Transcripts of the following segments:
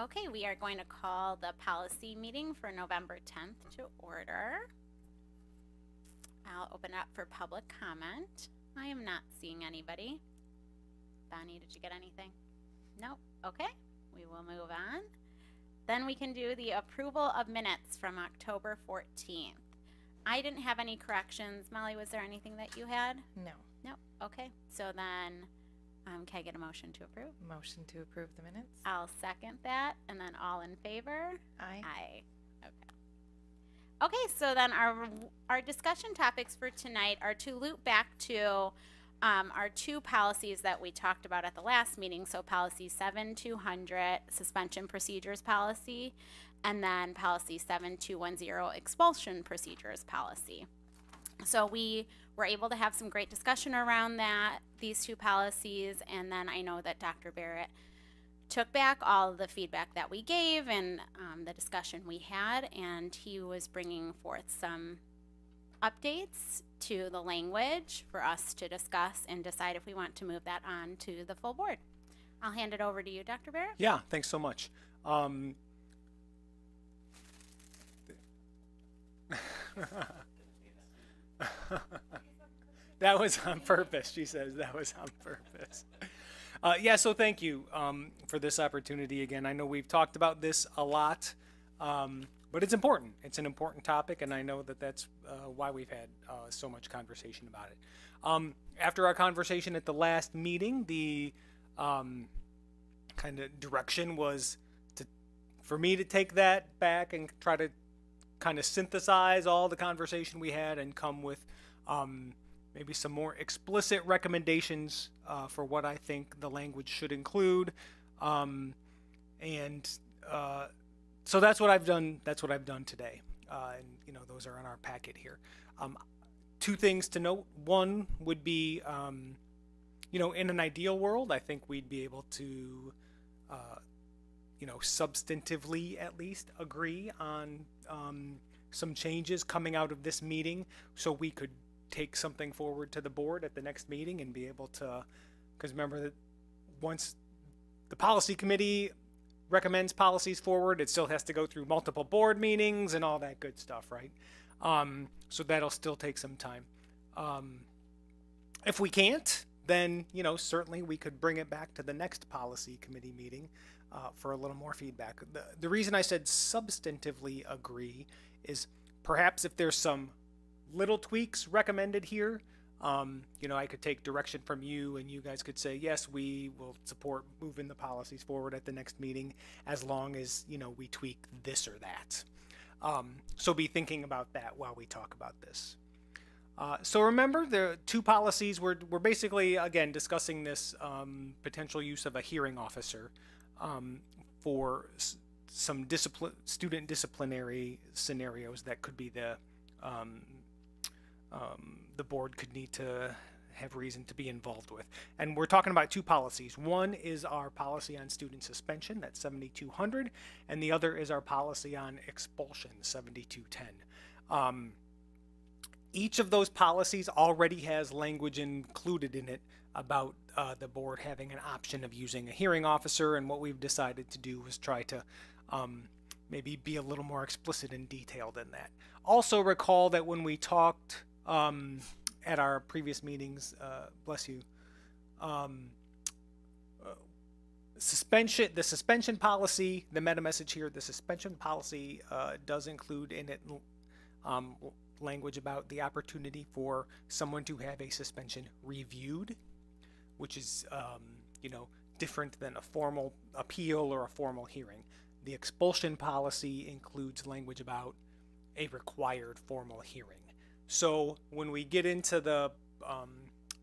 Okay, we are going to call the policy meeting for November 10th to order. I'll open it up for public comment. I am not seeing anybody. Bonnie, did you get anything? Nope. Okay, we will move on. Then we can do the approval of minutes from October 14th. I didn't have any corrections. Molly, was there anything that you had? No. Nope. Okay, so then can I get a motion to approve? Motion to approve the minutes? I'll second that. And then all in favor? Aye. Aye. Okay. Okay, so then our discussion topics for tonight are to loop back to our two policies that we talked about at the last meeting. So policy 7200, suspension procedures policy, and then policy 7210, expulsion procedures policy. So we were able to have some great discussion around these two policies, and then I know that Dr. Barrett took back all of the feedback that we gave and the discussion we had, and he was bringing forth some updates to the language for us to discuss and decide if we want to move that on to the full board. I'll hand it over to you, Dr. Barrett. Yeah, thanks so much. That was on purpose, she says. That was on purpose. Yeah, so thank you for this opportunity again. I know we've talked about this a lot, but it's important. It's an important topic, and I know that that's why we've had so much conversation about it. After our conversation at the last meeting, the kind of direction was for me to take that back and try to kind of synthesize all the conversation we had and come with maybe some more explicit recommendations for what I think the language should include. So that's what I've done. That's what I've done today. And those are in our packet here. Two things to note. One would be, in an ideal world, I think we'd be able to, substantively at least agree on some changes coming out of this meeting, so we could take something forward to the board at the next meeting and be able to, because remember that once the policy committee recommends policies forward, it still has to go through multiple board meetings and all that good stuff, right? So that'll still take some time. If we can't, then certainly we could bring it back to the next policy committee meeting for a little more feedback. The reason I said substantively agree is perhaps if there's some little tweaks recommended here, I could take direction from you and you guys could say, yes, we will support moving the policies forward at the next meeting as long as, we tweak this or that. So be thinking about that while we talk about this. So remember, the two policies, we're basically, again, discussing this potential use of a hearing officer for some student disciplinary scenarios that could be the board could need to have reason to be involved with. And we're talking about two policies. One is our policy on student suspension, that's 7200, and the other is our policy on expulsion, 7210. Each of those policies already has language included in it about the board having an option of using a hearing officer, and what we've decided to do is try to maybe be a little more explicit and detailed in that. Also recall that when we talked at our previous meetings, bless you, the suspension policy, the meta message here, the suspension policy does include in it language about the opportunity for someone to have a suspension reviewed, which is different than a formal appeal or a formal hearing. The expulsion policy includes language about a required formal hearing. So when we get into the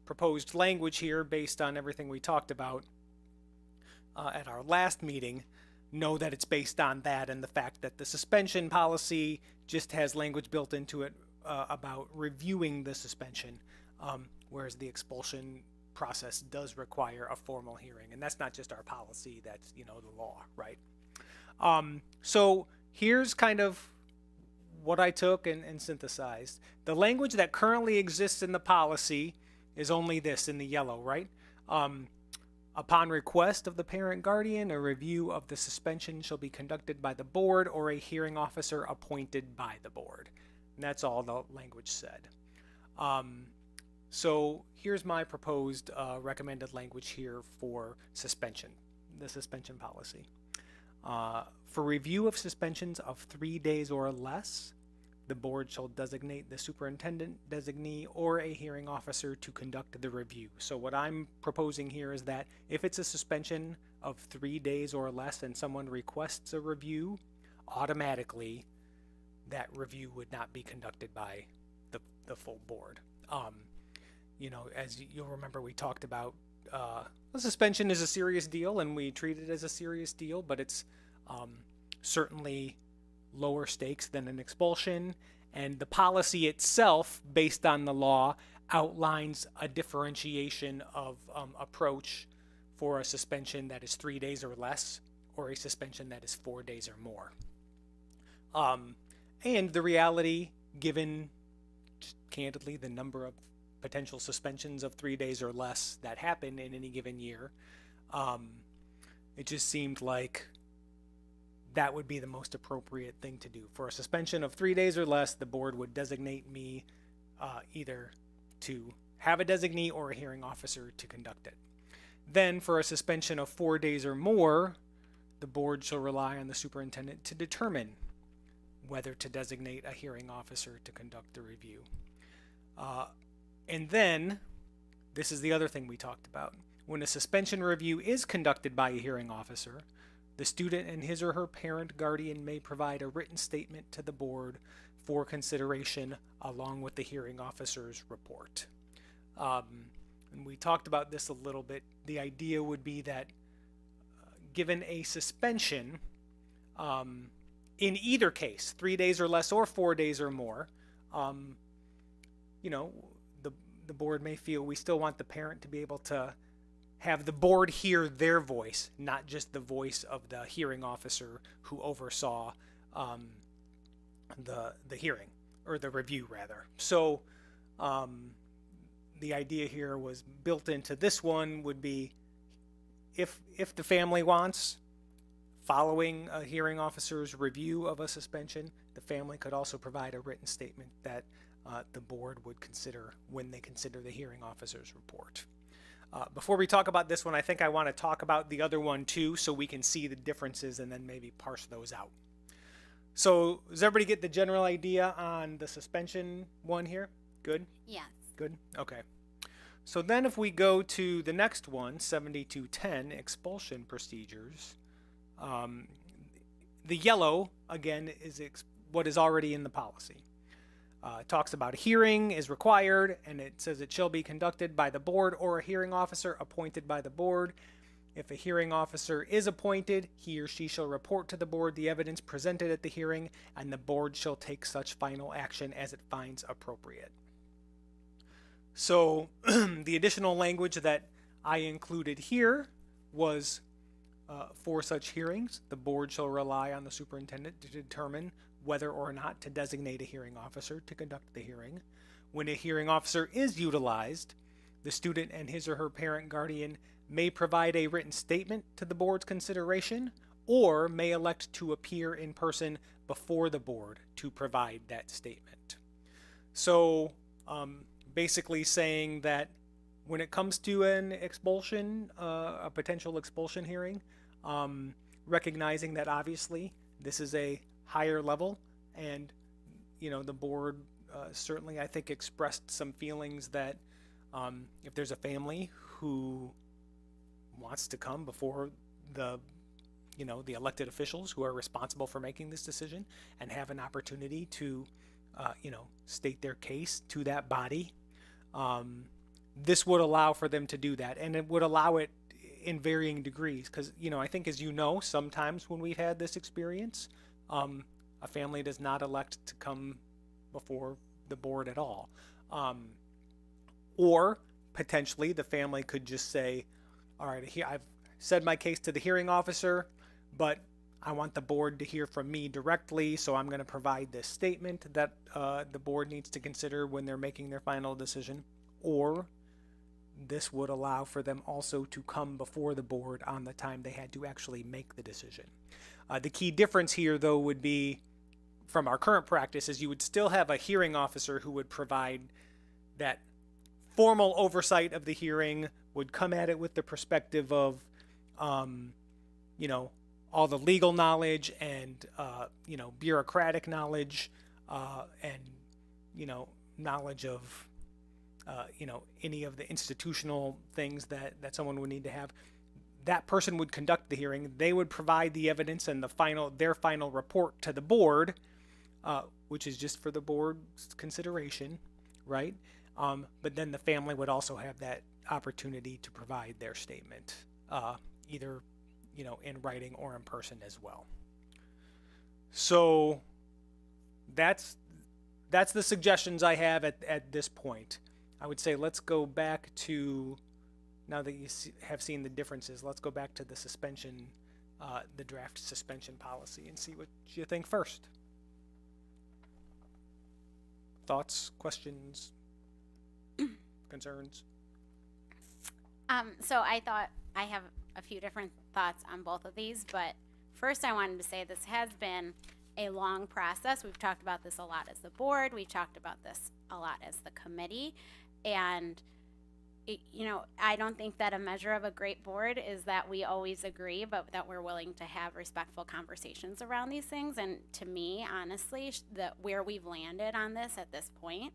proposed language here based on everything we talked about at our last meeting, know that it's based on that and the fact that the suspension policy just has language built into it about reviewing the suspension, whereas the expulsion process does require a formal hearing. And that's not just our policy, that's the law, right? So here's kind of what I took and synthesized. The language that currently exists in the policy is only this in the yellow, right? Upon request of the parent guardian, a review of the suspension shall be conducted by the board or a hearing officer appointed by the board. And that's all the language said. So here's my proposed recommended language here for suspension, the suspension policy. For review of suspensions of 3 days or less, the board shall designate the superintendent designee or a hearing officer to conduct the review. So what I'm proposing here is that if it's a suspension of 3 days or less and someone requests a review, automatically that review would not be conducted by the full board. As you'll remember, we talked about a suspension is a serious deal, and we treat it as a serious deal, but it's certainly lower stakes than an expulsion. And the policy itself, based on the law, outlines a differentiation of approach for a suspension that is 3 days or less, or a suspension that is 4 days or more. And the reality, given just candidly the number of potential suspensions of 3 days or less that happen in any given year, it just seemed like that would be the most appropriate thing to do. For a suspension of 3 days or less, the board would designate me either to have a designee or a hearing officer to conduct it. Then for a suspension of 4 days or more, the board shall rely on the superintendent to determine whether to designate a hearing officer to conduct the review. And then, this is the other thing we talked about. When a suspension review is conducted by a hearing officer, the student and his or her parent guardian may provide a written statement to the board for consideration along with the hearing officer's report. And we talked about this a little bit. The idea would be that given a suspension, in either case, 3 days or less or 4 days or more, the board may feel we still want the parent to be able to have the board hear their voice, not just the voice of the hearing officer who oversaw the hearing, or the review rather. So the idea here was built into this one would be if the family wants, following a hearing officer's review of a suspension, the family could also provide a written statement that the board would consider when they consider the hearing officer's report. Before we talk about this one, I think I want to talk about the other one too, so we can see the differences and then maybe parse those out. So does everybody get the general idea on the suspension one here? Good? Yes. Good? Okay. So then if we go to the next one, 7210, expulsion procedures, the yellow, again, is what is already in the policy. It talks about a hearing is required, and it says it shall be conducted by the board or a hearing officer appointed by the board. If a hearing officer is appointed, he or she shall report to the board the evidence presented at the hearing, and the board shall take such final action as it finds appropriate. So the additional language that I included here was for such hearings, the board shall rely on the superintendent to determine whether or not to designate a hearing officer to conduct the hearing. When a hearing officer is utilized, the student and his or her parent guardian may provide a written statement to the board's consideration, or may elect to appear in person before the board to provide that statement. So basically saying that when it comes to an expulsion, a potential expulsion hearing, recognizing that obviously this is a higher level, and the board certainly, I think, expressed some feelings that if there's a family who wants to come before the elected officials who are responsible for making this decision and have an opportunity to state their case to that body, this would allow for them to do that, and it would allow it in varying degrees, because I think, as sometimes when we've had this experience, a family does not elect to come before the board at all, or potentially the family could just say, all right, I've said my case to the hearing officer, but I want the board to hear from me directly, so I'm going to provide this statement that the board needs to consider when they're making their final decision. Or this would allow for them also to come before the board on the time they had to actually make the decision. The key difference here, though, would be from our current practice is you would still have a hearing officer who would provide that formal oversight of the hearing, would come at it with the perspective of, you know, all the legal knowledge and, you know, bureaucratic knowledge, and, you know, knowledge of, you know, any of the institutional things that someone would need to have. That person would conduct the hearing. They would provide the evidence and their final report to the board, which is just for the board's consideration, right? But then the family would also have that opportunity to provide their statement, either, you know, in writing or in person as well. So that's the suggestions I have at this point. I would say let's go back to, now that you have seen the differences, let's go back to the suspension, the draft suspension policy, and see what you think first. Thoughts, questions, concerns? So I thought I have a few different thoughts on both of these, but first I wanted to say this has been a long process. We've talked about this a lot as the board. We've talked about this a lot as the committee. And, you know, I don't think that a measure of a great board is that we always agree, but that we're willing to have respectful conversations around these things. And to me, honestly, where we've landed on this at this point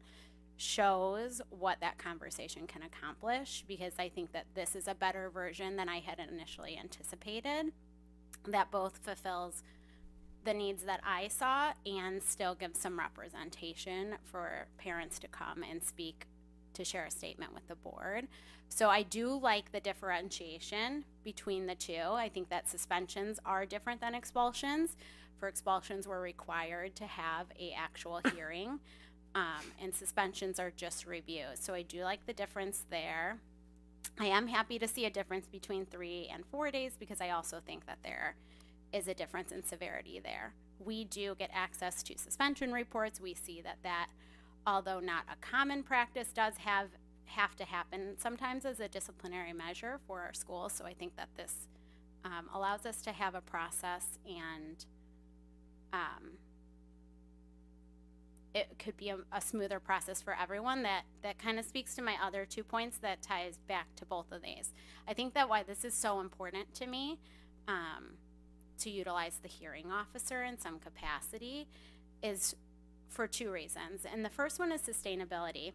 shows what that conversation can accomplish, because I think that this is a better version than I had initially anticipated, that both fulfills the needs that I saw and still gives some representation for parents to come and speak, to share a statement with the board. So I do like the differentiation between the two. I think that suspensions are different than expulsions. For expulsions, we're required to have a actual hearing, and suspensions are just reviews. So I do like the difference there. I am happy to see a difference between 3 and 4 days, because I also think that there is a difference in severity there. We do get access to suspension reports. We see that although not a common practice, does have to happen sometimes as a disciplinary measure for our schools. So I think that this allows us to have a process, and it could be a smoother process for everyone. That kind of speaks to my other 2 points that ties back to both of these. I think that why this is so important to me, to utilize the hearing officer in some capacity, is for 2 reasons. And the first one is sustainability.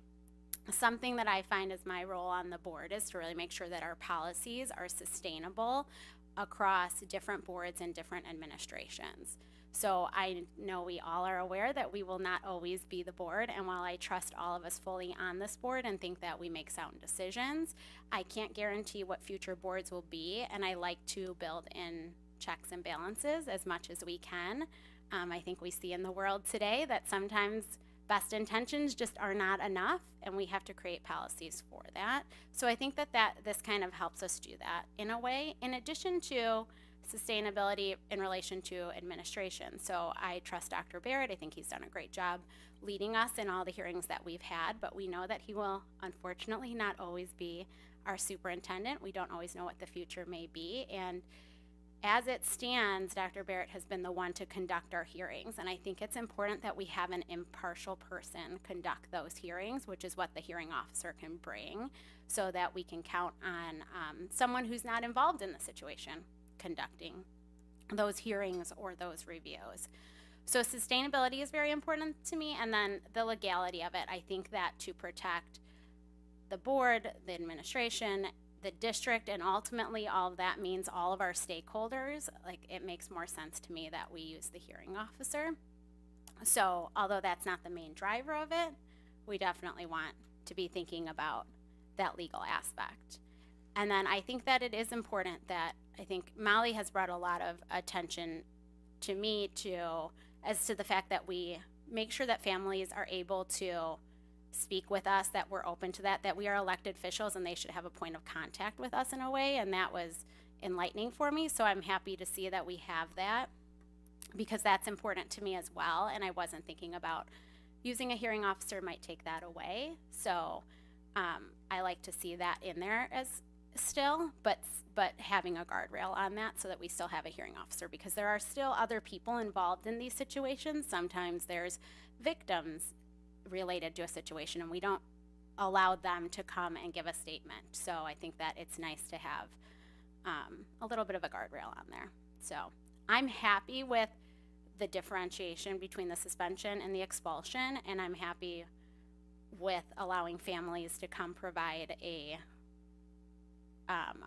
Something that I find is my role on the board is to really make sure that our policies are sustainable across different boards and different administrations. So I know we all are aware that we will not always be the board, and while I trust all of us fully on this board and think that we make sound decisions, I can't guarantee what future boards will be, and I like to build in checks and balances as much as we can. I think we see in the world today that sometimes best intentions just are not enough, and we have to create policies for that. So I think that this kind of helps us do that in a way, in addition to sustainability in relation to administration. So I trust Dr. Barrett. I think he's done a great job leading us in all the hearings that we've had, but we know that he will unfortunately not always be our superintendent. We don't always know what the future may be, and as it stands, Dr. Barrett has been the one to conduct our hearings, and I think it's important that we have an impartial person conduct those hearings, which is what the hearing officer can bring, so that we can count on someone who's not involved in the situation conducting those hearings or those reviews. So sustainability is very important to me, and then the legality of it. I think that to protect the board, the administration, the district, and ultimately all of that means all of our stakeholders, like, it makes more sense to me that we use the hearing officer. So although that's not the main driver of it, we definitely want to be thinking about that legal aspect. And then I think that it is important that, I think Molly has brought a lot of attention to me as to the fact that we make sure that families are able to speak with us, that we're open to that we are elected officials and they should have a point of contact with us in a way, and that was enlightening for me. So I'm happy to see that we have that, because that's important to me as well, and I wasn't thinking about using a hearing officer might take that away. So I like to see that in there as still, but having a guardrail on that so that we still have a hearing officer, because there are still other people involved in these situations. Sometimes there's victims related to a situation, and we don't allow them to come and give a statement. So I think that it's nice to have a little bit of a guardrail on there. So I'm happy with the differentiation between the suspension and the expulsion, and I'm happy with allowing families to come provide a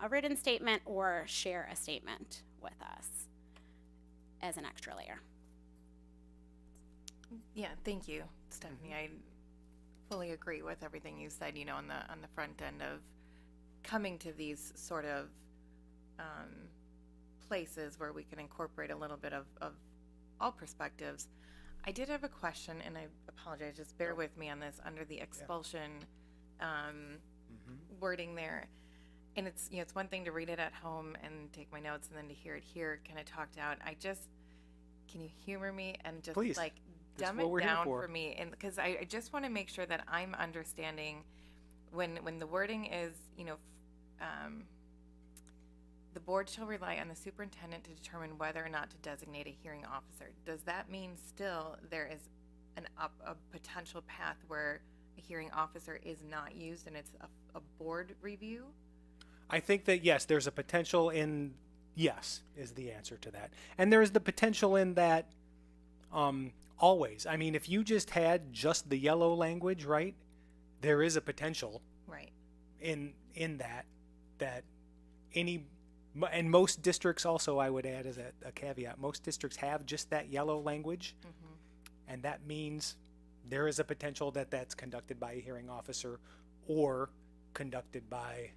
written statement or share a statement with us as an extra layer. Yeah, thank you, Stephanie. I fully agree with everything you said, on the front end of coming to these sort of places where we can incorporate a little bit of all perspectives. I did have a question, and I apologize, just bear with me on this, under the expulsion wording there. And it's, it's one thing to read it at home and take my notes, and then to hear it here kind of talked out. Can you humor me and just Please. Dumb it down for me? And because I just want to make sure that I'm understanding when the wording is, the board shall rely on the superintendent to determine whether or not to designate a hearing officer. Does that mean still there is a potential path where a hearing officer is not used and it's a board review? I think that yes, there's a potential in yes is the answer to that, and there is the potential in that always. I mean, if you just had just the yellow language, right, there is a potential right in that any. And most districts also, I would add as a caveat, most districts have just that yellow language, and that means there is a potential that that's conducted by a hearing officer or conducted by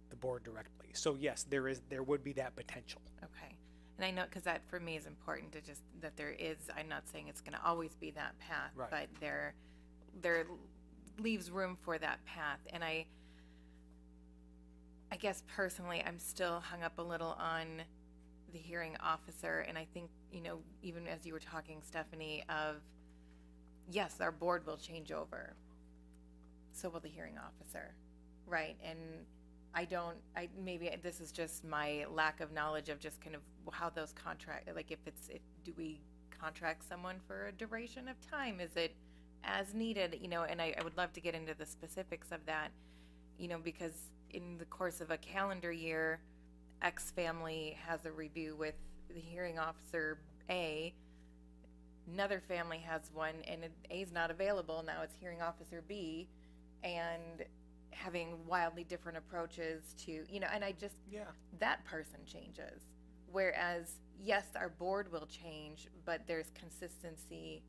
the board directly. So yes, there would be that potential. Okay. And I know, because that for me is important to just, that there is, I'm not saying it's going to always be that path, Right. but there leaves room for that path. And I guess personally, I'm still hung up a little on the hearing officer. And I think, even as you were talking, Stephanie, of yes, our board will change over. So will the hearing officer, right? And maybe this is just my lack of knowledge of just kind of how those contract, like do we contract someone for a duration of time? Is it as needed? And I would love to get into the specifics of that, because in the course of a calendar year, X family has a review with the hearing officer A, another family has one, and A's not available, now it's hearing officer B, and having wildly different approaches to, and I just, that person changes. Whereas, yes, our board will change, but there's consistency,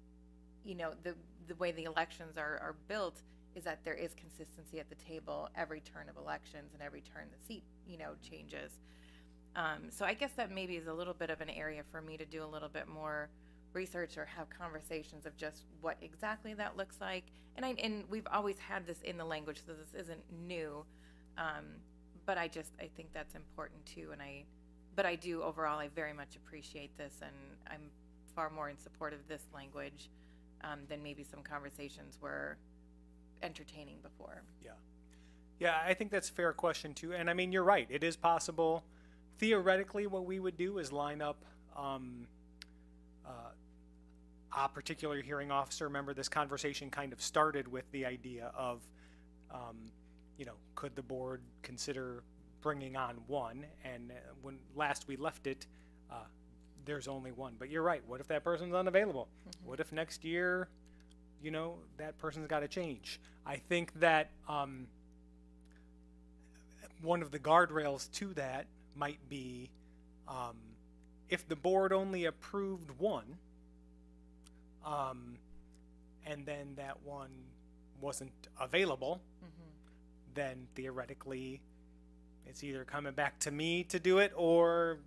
the way the elections are built is that there is consistency at the table every turn of elections and every turn the seat, changes. So I guess that maybe is a little bit of an area for me to do a little bit more research or have conversations of just what exactly that looks like. And we've always had this in the language, so this isn't new. But I think that's important too. But I do overall, I very much appreciate this, and I'm far more in support of this language than maybe some conversations were entertaining before. Yeah, I think that's a fair question too. And I mean, you're right. It is possible. Theoretically, what we would do is line up a particular hearing officer. Remember, this conversation kind of started with the idea of, could the board consider bringing on one? And when last we left it, there's only one. But you're right. What if that person's unavailable? What if next year, that person's got to change? I think that one of the guardrails to that might be if the board only approved one, and then that one wasn't available, then theoretically it's either coming back to me to do it, or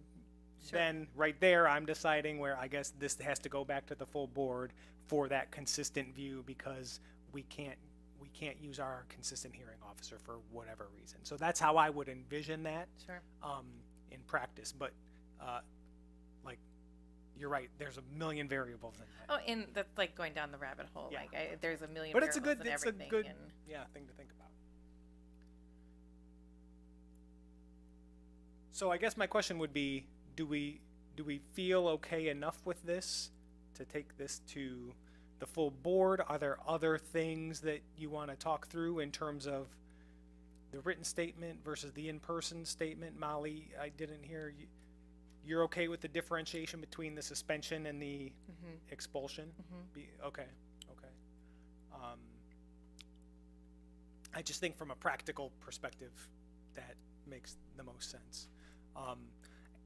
then right there I'm deciding where I guess this has to go back to the full board for that consistent view, because we can't use our consistent hearing officer for whatever reason. So that's how I would envision that in practice. But you're right. There's a million variables in that. Oh, and that's like going down the rabbit hole. Yeah. Like, there's a million But it's a variables good, in it's a everything. good, and thing to think about. So I guess my question would be, do we feel okay enough with this to take this to the full board? Are there other things that you want to talk through in terms of the written statement versus the in-person statement? Molly, I didn't hear you. You're okay with the differentiation between the suspension and the expulsion? Okay. I just think from a practical perspective, that makes the most sense.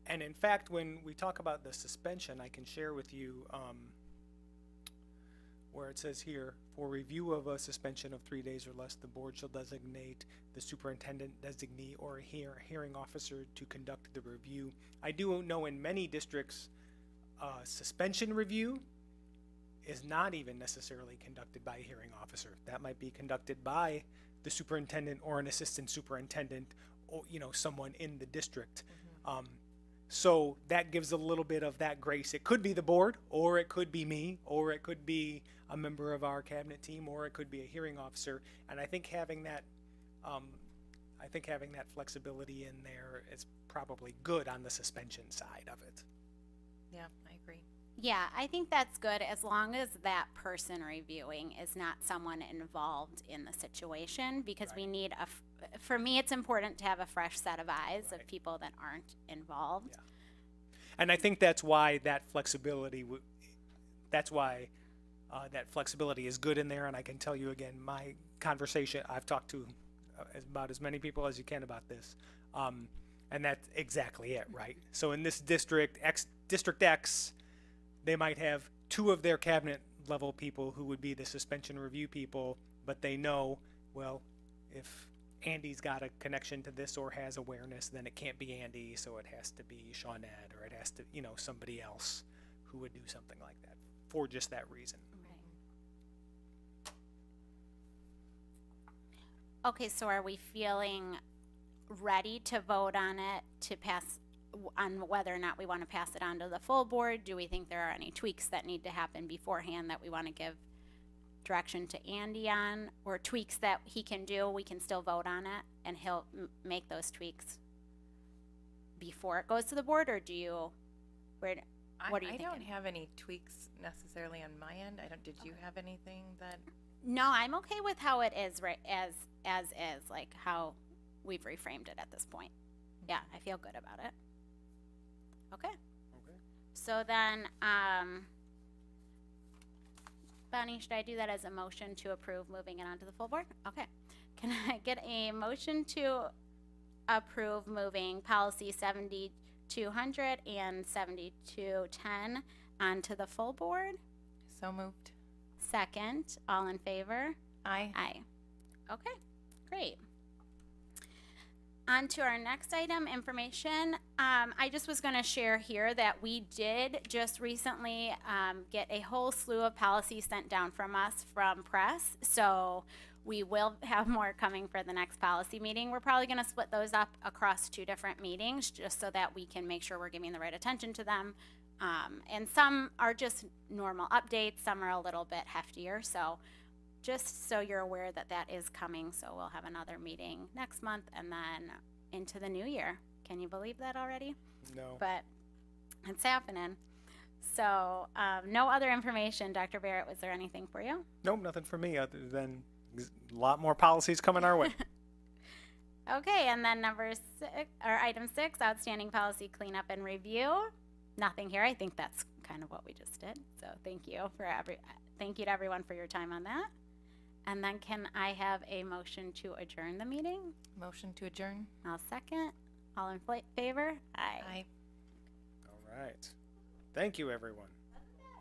And in fact, when we talk about the suspension, I can share with you where it says here, for review of a suspension of 3 days or less, the board shall designate the superintendent, designee, or a hearing officer to conduct the review. I do know in many districts, suspension review is not even necessarily conducted by a hearing officer. That might be conducted by the superintendent or an assistant superintendent, or someone in the district. So that gives a little bit of that grace. It could be the board, or it could be me, or it could be a member of our cabinet team, or it could be a hearing officer. And I think having that, flexibility in there is probably good on the suspension side of it. Yeah, I agree. Yeah, I think that's good as long as that person reviewing is not someone involved in the situation, because we need for me, it's important to have a fresh set of eyes of people that aren't involved. Yeah. And I think that's why that flexibility, that flexibility is good in there. And I can tell you again, my conversation, I've talked to about as many people as you can about this. And that's exactly it, right? So in this District X, they might have two of their cabinet level people who would be the suspension review people, but they know, well, if Andy's got a connection to this or has awareness, then it can't be Andy, so it has to be Shawnette, or it has to, somebody else who would do something like that for just that reason. Right. Okay, so are we feeling ready to vote on it, to pass on whether or not we want to pass it on to the full board? Do we think there are any tweaks that need to happen beforehand that we want to give direction to Andy on, or tweaks that he can do? We can still vote on it and he'll make those tweaks before it goes to the board, or do you, what are you I thinking? don't have any tweaks necessarily on my end. Did you have anything that? No, I'm okay with how it is, right, as is, like how we've reframed it at this point. Yeah, I feel good about it. Okay. So then, Bonnie, should I do that as a motion to approve moving it on to the full board? Okay. Can I get a motion to approve moving policy 7200 and 7210 onto the full board? So moved. Second, all in favor? Aye. Aye. Okay, great. On to our next item, information. I just was going to share here that we did just recently get a whole slew of policies sent down from us from press. So we will have more coming for the next policy meeting. We're probably going to split those up across 2 different meetings just so that we can make sure we're giving the right attention to them. And some are just normal updates. Some are a little bit heftier. So just so you're aware that that is coming. So we'll have another meeting next month and then into the new year. Can you believe that already? No. But it's happening. So no other information. Dr. Barrett, was there anything for you? Nope, nothing for me other than a lot more policies coming our way. Okay, and then item 6, outstanding policy cleanup and review. Nothing here. I think that's kind of what we just did. So thank you to everyone for your time on that. And then can I have a motion to adjourn the meeting? Motion to adjourn. I'll second. All in favor? Aye. Aye. All right. Thank you, everyone.